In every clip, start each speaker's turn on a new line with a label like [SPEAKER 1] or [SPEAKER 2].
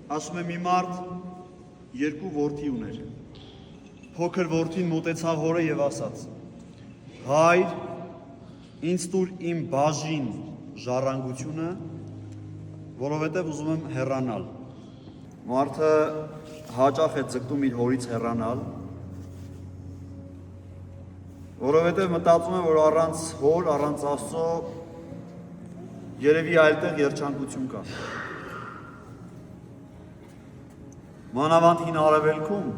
[SPEAKER 1] Ասում է մի մարդ երկու որդի ուներ։ Փոքր որդին մոտեցավ հորը եւ ասաց. Հայր, ինձ տուր իմ բաժին ժառանգությունը, որովհետեւ ուզում եմ հեռանալ։ Մարդը հաճախ է ձգտում իր հորից հեռանալ, որովհետեւ մտածում է, որ առանց հոր, առանց Աստծո երևի այլտեղ երջանկություն կա։ Մանավանդ հին Արևելքում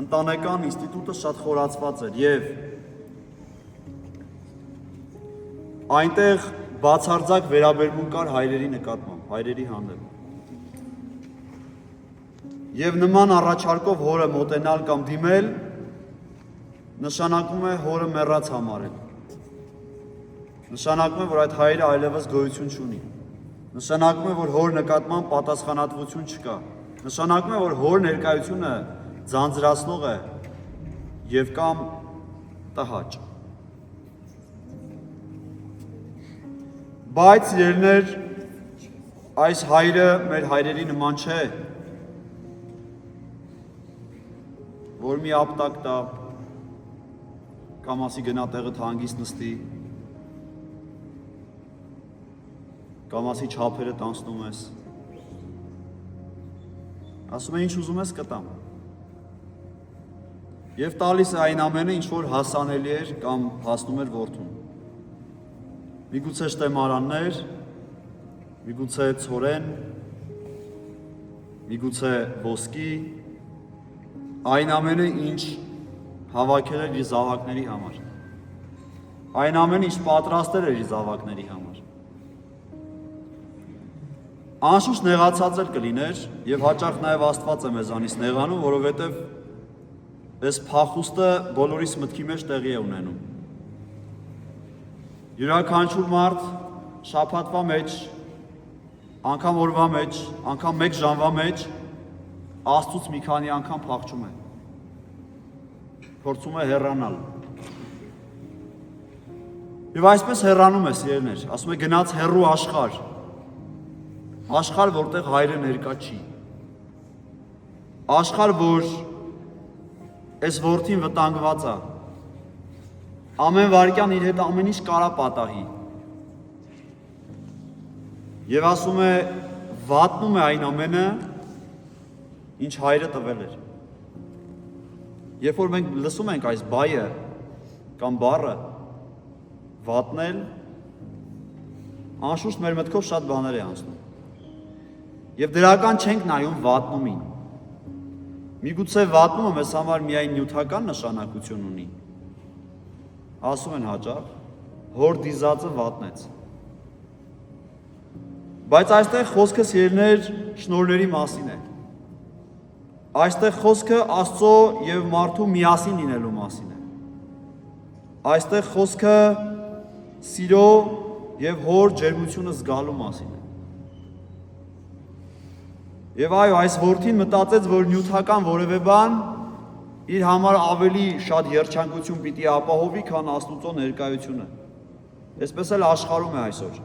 [SPEAKER 1] ընտանեկան ինստիտուտը շատ խորացված էր եւ այնտեղ բացարձակ վերաբերմունք կար հայրերի նկատմամբ, հայրերի հանդեպ։ Եվ նման առաջարկով հորը մոտենալ կամ դիմել նշանակում է հորը մեռած համարել։ Նշանակում է, որ այդ հայրը այլևս գոյություն չունի։ Նշանակում է, որ հոր նկատմամբ պատասխանատվություն չկա։ Նշանակում է, որ հոր ներկայությունը ձանձրացնող է եւ կամ տհաճ։ Բայց սիրելիներ, այս հայրը մեր հայրերի նման չէ, որ մի ապտակ տա, կամ ասի գնա տեղը հանգիստ նստի, կամ ասի չափերը տանցնում ես, ասում է ինչ ուզում ես կտամ, և տալիս է այն ամենը, ինչ որ հասանելի էր կամ հասնում էր որդուն, միգուցե շտեմարաններ, միգուցե ցորեն, միգուցե ոսկի, այն ամենը, ինչ հավաքել էր իր զավակների համար, այն ամենը, ինչ պատրաստել էր իր զավակների համար, անշուշտ նեղացած էլ կլիներ և հաճախ նաև Աստված է մեզանից նեղանում, որովհետև այս փախուստը բոլորիս մտքի մեջ տեղի է ունենում։ Յուրաքանչյուր մարդ շաբաթվա մեջ, անգամ օրվա մեջ, անգամ մեկ ժամվա մեջ Աստծուց մի քանի անգամ փախչում է, փորձում է հեռանալ։ Եվ այսպես հեռանում է, սիրելիներ, ասում է գնաց հեռու աշխարհ, աշխարհ, որտեղ հայրը ներկա չի, աշխարհ, որ այս որդին վտանգված է, ամեն վայրկյան իր հետ ամեն ինչ կարա պատահի։ Եվ ասում է, վատնում է այն ամենը, ինչ հայրը տվել էր։ Երբ որ մենք լսում ենք այս բայը կամ բառը վատնել, անշուշտ մեր մտքով շատ բաներ է անցնում։ Եվ դրական չենք նայում վատնումին։ Միգուցե վատնումը մեզ համար միայն նյութական նշանակություն ունի։ Ասում են հաճախ, հոր դիզածը վատնեց։ Բայց այստեղ խոսքը սիրելիներ շնորհների մասին է։ Այստեղ խոսքը Աստծո եւ մարդու միասին լինելու մասին է։ Այստեղ խոսքը սիրո եւ հոր ջերմությունը զգալու մասին է։ Եվ այո, այս որդին մտածեց, որ նյութական որևէ բան իր համար ավելի շատ երջանկություն պիտի ապահովի, քան Աստուծո ներկայությունը։ Այսպես էլ աշխարհում է այսօր։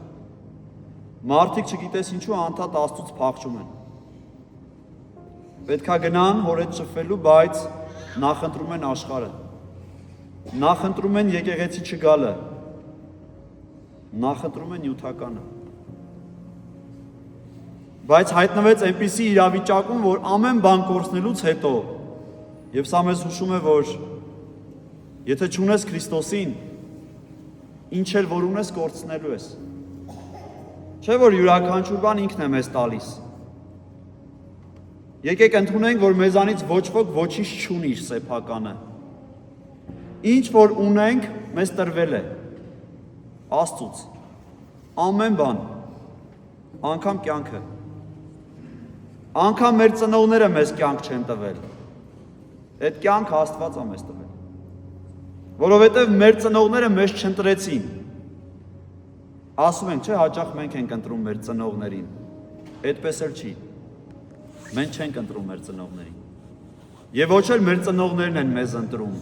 [SPEAKER 1] Մարդիկ չգիտես ինչու անդադ Աստծուց փախչում են։ Պետքա գնան հոր հետ շփվելու, բայց նախընտրում են աշխարհը։ Նախընտրում են եկեղեցի չգալը։ Նախընտրում են նյութականը։ Բայց հայտնվեց այնպիսի իրավիճակում, որ ամեն բան կորցնելուց հետո, եւ սա մեզ հուշում է, որ եթե չունես Քրիստոսին, ինչ էլ որ ունես կորցնելու ես։ Չէ՞ որ յուրաքանչյուր բան ինքն է մեզ տալիս։ Եկեք ընդունենք, որ մեզանից ոչ ոք ոչինչ չունի իր սեփականը։ Ինչ որ ունենք, մեզ տրվել է Աստծուց։ Ամեն բան, անգամ կյանքը։ Անգամ մեր ծնողները մեզ կյանք չեն տվել։ Այդ կյանքը Աստված է մեզ տվել։ Որովհետև մեր ծնողները մեզ չընտրեցին։ Ասում ենք, չէ, հաճախ մենք ենք ընտրում մեր ծնողներին։ Այդպես էլ չի։ Մենք չենք ընտրում մեր ծնողներին։ Եվ ոչ էլ մեր ծնողներն են մեզ ընտրում։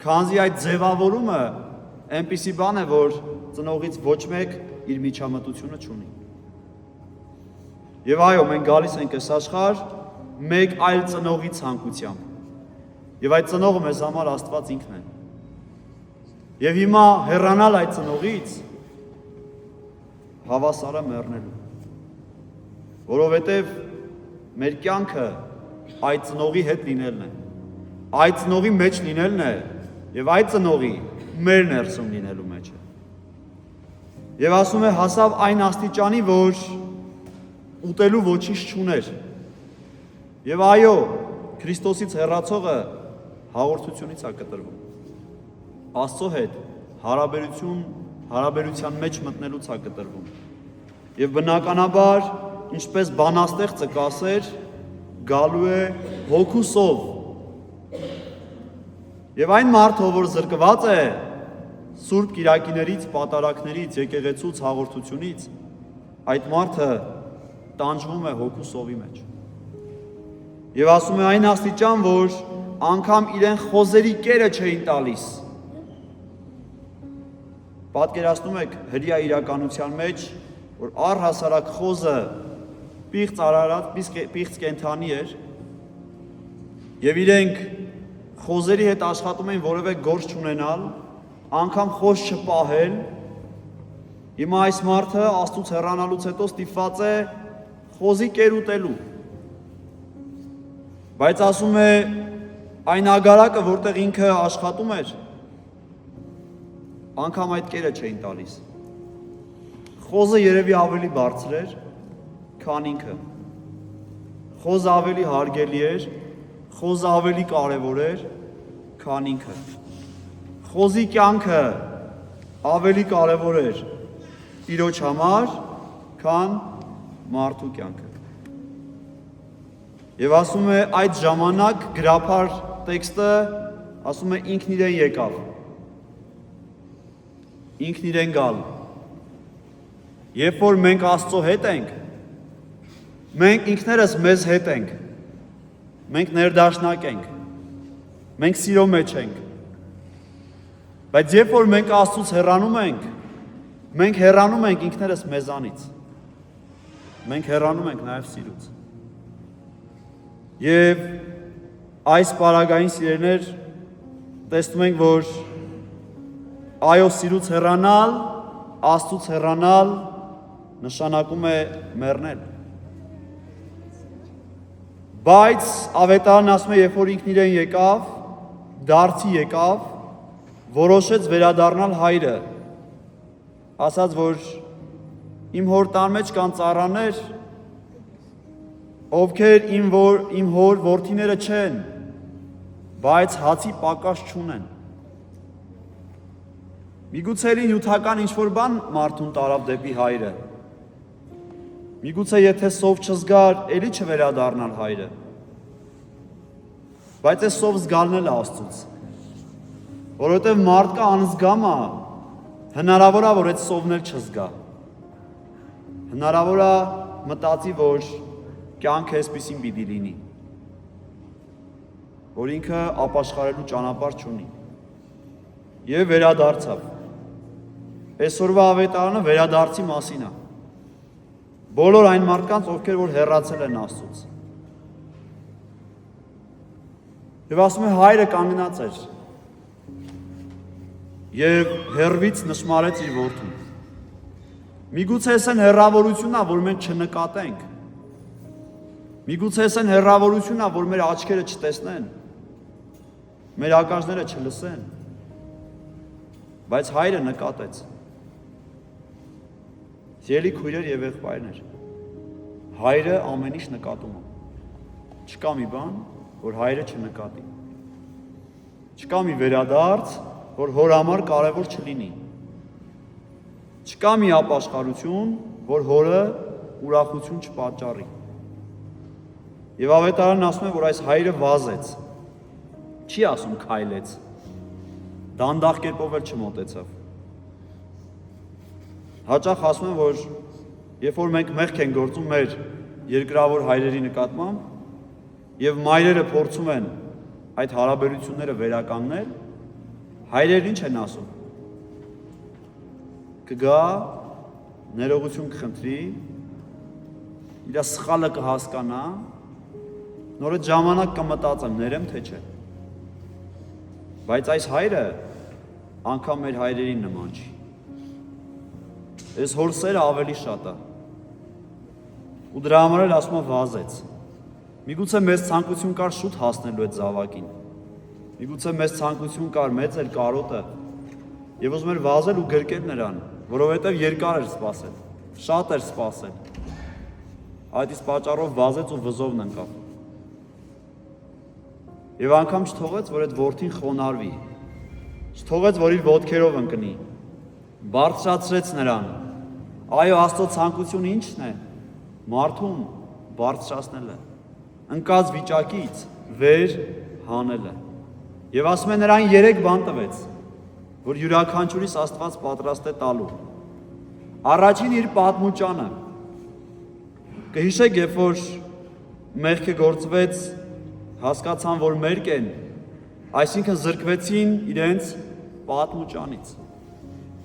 [SPEAKER 1] Քանզի այդ ձևավորումը այնպիսի բան է, որ ծնողից ոչ մեկ իր միջամտությունը չունի։ Եվ այո, մենք գալիս ենք այս աշխարհ մեկ այլ ծնողի ցանկությամբ։ Եվ այդ ծնողը մեզ համար Աստված ինքն է։ Եվ հիմա հեռանալ այդ ծնողից հավասարը մեռնելու։ Որովհետև մեր կյանքը այդ ծնողի հետ լինելն է։ Այդ ծնողի մեջ լինելն է եւ այդ ծնողի մեր ներսում լինելու մեջ է։ Եվ ասում է հասավ այն աստիճանի, որ ուտելու ոչինչ չուներ։ Եվ այո, Քրիստոսից հեռացողը հաղորդությունից է կտրվում։ Աստծո հետ հարաբերության մեջ մտնելուց է կտրվում։ Եվ բնականաբար, ինչպես բանաստեղծը կասեր, գալու է հոգուսով։ Եվ այն մարդը, որ զրկված է Սուրբ Կիրակիներից, պատարագներից, եկեղեցուց, հաղորդությունից, այդ մարդը տանջվում է հոգուսովի մեջ։ Եվ ասում է այն աստիճան, որ անգամ իրեն խոզերի կերը չէին տալիս։ Պատկերացնում եք հրյա իրականության մեջ, որ առհասարակ խոզը պիղծ արարած, պիղծ կենդանի էր, եւ իրենք խոզերի հետ աշխատում էին որևէ գործ չունենալ, անգամ խոզ չպահել։ Հիմա այս մարդը Աստծուց հեռանալուց հետո ստիպված է խոզի կեր ուտելու։ Բայց ասում է այն ագարակը, որտեղ ինքը աշխատում էր, անգամ այդ կերը չէին տալիս։ Խոզը երևի ավելի բարձր էր, քան ինքը։ Խոզը ավելի հարգելի էր, խոզը ավելի կարևոր էր, քան ինքը։ Խոզի կյանքը ավելի կարևոր էր Տիրոջ համար, քան մարդու կյանքը։ Եվ ասում է այդ ժամանակ գրափար տեքստը ասում է ինքն իրեն եկավ։ Ինքն իրեն գալ։ Երբ որ մենք Աստծո հետ ենք, մենք ինքներս մեզ հետ ենք։ Մենք ներդաշնակ ենք։ Մենք սիրո մեջ ենք։ Բայց երբ որ մենք Աստծուց հեռանում ենք, մենք հեռանում ենք ինքներս մեզանից։ Մենք հեռանում ենք նաև սիրուց։ Եվ այս պարագային սիրելիներ տեսնում ենք, որ այո, սիրուց հեռանալ, Աստծուց հեռանալ նշանակում է մեռնել։ Բայց ավետարանն ասում է, երբ որ ինքն իրեն եկավ, դարձի եկավ, որոշեց վերադառնալ հայրը, ասաց, որ իմ հոր տան մեջ կան ծառաներ, ովքեր իմ հոր որդիները չեն, բայց հացի պակաս չունեն։ Միգուցե էլի նյութական ինչ-որ բան մարդուն տարավ դեպի հայրը։ Միգուցե եթե սով չզգար, էլի չվերադառնալ հայրը։ Բայց այս սով զգալն էլ Աստծուց։ Որովհետև մարդկա անզգամ է, հնարավոր է, որ այդ սովն էլ չզգա։ Հնարավոր է մտածի, որ կյանքը այսպիսին պիտի լինի, որ ինքը ապաշխարելու ճանապարհ չունի։ Եվ վերադարձավ։ Այսօրվա ավետարանը վերադարձի մասին է։ Բոլոր այն մարդկանց, ովքեր որ հեռացել են Աստծուց։ Եվ ասում է հայրը կանգնած էր եւ հեռվից նշմարեց իր որդուն։ Միգուցե այս են հեռավորությունն է, որ մենք չնկատենք։ Միգուցե այս են հեռավորությունն է, որ մեր աչքերը չտեսնեն, մեր ականջները չլսեն։ Բայց հայրը նկատեց։ Սիրելի քույրեր եւ եղբայրներ, հայրը ամեն ինչ նկատում է։ Չկա մի բան, որ հայրը չնկատի։ Չկա մի վերադարձ, որ հոր համար կարևոր չլինի։ Չկա մի ապաշխարություն, որ հորը ուրախություն չպատճառի։ Եվ ավետարանն ասում է, որ այս հայրը վազեց։ Չի ասում քայլեց։ Դանդաղ կերպով էլ չմոտեցավ։ Հաճախ ասում են, որ երբ որ մենք մեղք են գործում մեր երկրավոր հայրերի նկատմամբ եւ մայրերը փորձում են այդ հարաբերությունները վերականգնել, հայրերն ինչ են ասում։ Կգա, ներողություն կխնդրի իր սխալը կհասկանա, նոր այդ ժամանակ կմտածեմ, ներեմ թե չէ։ Բայց այս հայրը անգամ մեր հայրերին նման չի։ Այս հոր սերը ավելի շատ է։ Ու դրա համար էլ ասում եմ վազեց։ Միգուցե մեծ ցանկություն կար շուտ հասնելու այդ զավակին։ Միգուցե մեծ ցանկություն կար մեծ էր կարոտը։ Եվ ուզում էր վազել ու գրկել նրան, որովհետև երկար էր սպասել, շատ էր սպասել։ Այդ իսկ պատճառով վազեց ու վզովն ընկավ։ Եվ անգամ չթողեց, որ այդ որդին խոնարհվի։ Չթողեց, որ իր ոտքերով ընկնի։ Բարձրացրեց նրան։ Այո, Աստծո ցանկությունը ի՞նչն է։ Մարդուն բարձրացնելը, ընկած վիճակից վեր հանելը։ Եվ ասում է նրան 3 բան տվեց, որ յուրաքանչյուրիս Աստված պատրաստ է տալու։ Առաջին իր պատմուճանը։ Կհիշեք, երբ որ մեղքը գործվեց, հասկացան, որ մերկ են, այսինքն զրկվեցին իրենց պատմուճանից։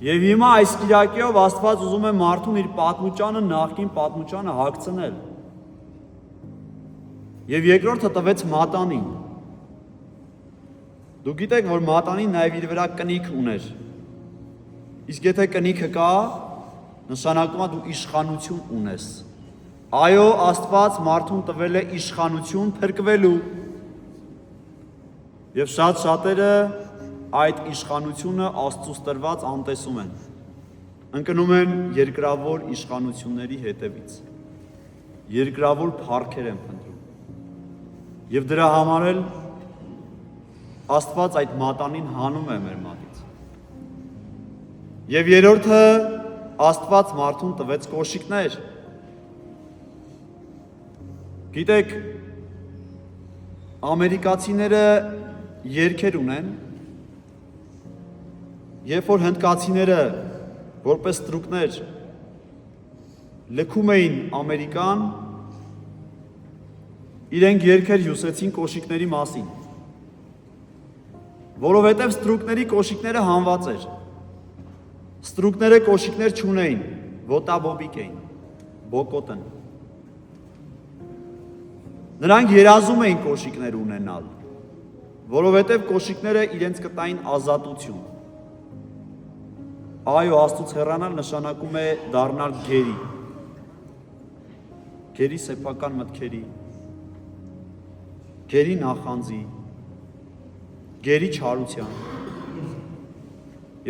[SPEAKER 1] Եվ հիմա այս կիրակեով Աստված ուզում է մարդուն իր պատմուճանը, նախկին պատմուճանը հագցնել։ Եվ երկրորդը տվեց մատանին։ Դուք գիտեք, որ մատանին նաև իր վրա կնիք ուներ։ Իսկ եթե կնիքը կա, նշանակում է դու իշխանություն ունես։ Այո, Աստված մարդուն տվել է իշխանություն փրկվելու։ Եվ շատ շատերը այդ իշխանությունը Աստծուց տրված անտեսում են։ Ընկնում են երկրավոր իշխանությունների հետևից։ Երկրավոր փառքեր են փնտրում։ Եվ դրա համար էլ Աստված այդ մատանին հանում է մեր մատից։ Եվ երրորդը Աստված մարդուն տվեց կոշիկներ։ Գիտեք, ամերիկացիները երգեր ունեն, երբ որ հնդկացիները որպես ստրուկներ լքում էին Ամերիկան, իրենք երգեր հյուսեցին կոշիկների մասին, որովհետև ստրուկների կոշիկները հանված էր։ Ստրուկները կոշիկներ չունեին, ոտաբոբիկ էին, բոկոտն։ Նրանք երազում էին կոշիկներ ունենալ, որովհետև կոշիկները իրենց կտային ազատություն։ Այո, Աստծուց հեռանալ նշանակում է դառնալ գերի։ Գերի սեփական մտքերի, գերի նախանձի, գերի չարության։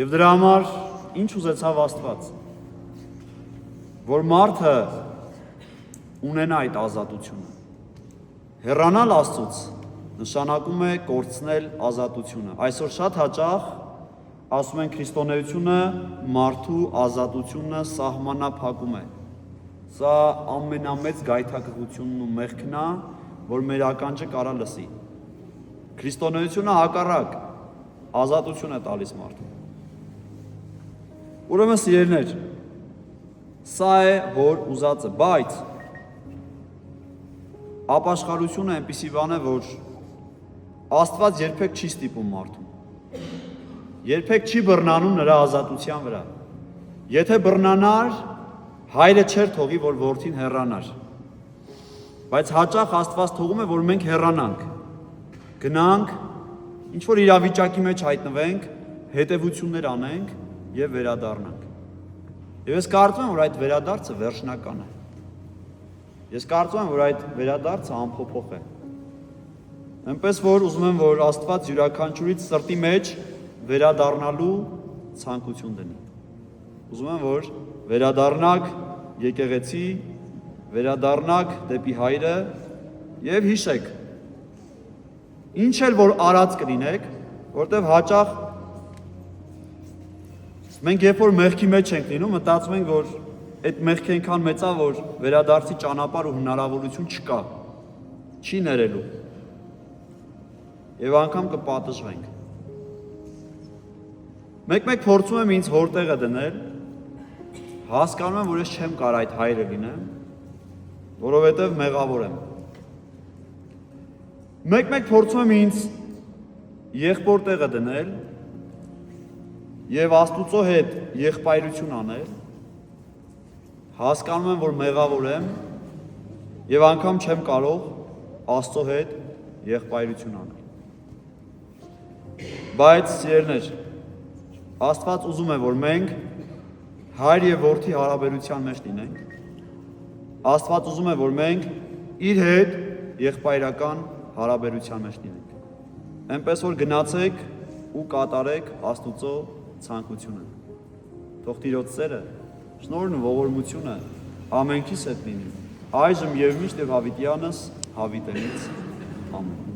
[SPEAKER 1] Եվ դրա համար ինչ ուզեցավ Աստված, որ մարդը ունենա այդ ազատությունը։ Հեռանալ Աստծուց նշանակում է կորցնել ազատությունը։ Այսօր շատ հաճախ ասում են քրիստոնեությունը մարդու ազատությունը սահմանափակում է։ Սա ամենամեծ գայթակղությունն ու մեղքն է, որ մեր ականջը կարա լսի։ Քրիստոնեությունը հակառակ ազատություն է տալիս մարդուն։ Ուրեմն սիրելիներ, սա է հոր ուզածը, բայց ապաշխարությունը այնպիսի բան է, որ Աստված երբեք չի ստիպում մարդուն։ Երբեք չի բռնանում նրա ազատության վրա։ Եթե բռնանար, հայրը չէր թողի, որ որդին հեռանար։ Բայց հաճախ Աստված թողում է, որ մենք հեռանանք, գնանք, ինչ-որ իրավիճակի մեջ հայտնվենք, հետևություններ անենք և վերադառնանք։ Եվ ես կարծում եմ, որ այդ վերադարձը վերջնական է։ Ես կարծում եմ, որ այդ վերադարձը անփոփոխ է։ Այնպես որ ուզում եմ, որ Աստված յուրաքանչյուրից սրտի մեջ վերադառնալու ցանկություն դնի։ Ուզում եմ, որ վերադառնաք եկեղեցի, վերադառնաք դեպի հայրը և հիշեք, ինչ էլ որ արած կլինեք, որտև հաճախ մենք երբ որ մեղքի մեջ ենք լինում, մտածում ենք, որ այդ մեղքը այնքան մեծ է, որ վերադարձի ճանապարհ ու հնարավորություն չկա, չի ներելու և անգամ կպատժվենք։ Մեկ-մեկ փորձում եմ ինձ հորտեղը դնել, հասկանում եմ, որ ես չեմ կարող այդ հայրը լինեմ, որովհետև մեղավոր եմ։ Մեկ-մեկ փորձում եմ ինձ եղբոր տեղը դնել և Աստուծո հետ եղբայրություն անել, հասկանում եմ, որ մեղավոր եմ Եվ անգամ չեմ կարող Աստծո հետ եղբայրություն անել։ Բայց սիրելիներ, Աստված ուզում է, որ մենք հայր եւ որդի հարաբերության մեջ լինենք։ Աստված ուզում է, որ մենք իր հետ եղբայրական հարաբերության մեջ լինենք։ Այնպես որ գնացեք ու կատարեք Աստուծո ցանկությունը։ Թող Տիրոջ սերը, շնորհն ու ողորմությունը ամենքիս հետ լինի, այժմ եւ միշտ եւ հավիտյանս հավիտենից։ Ամեն։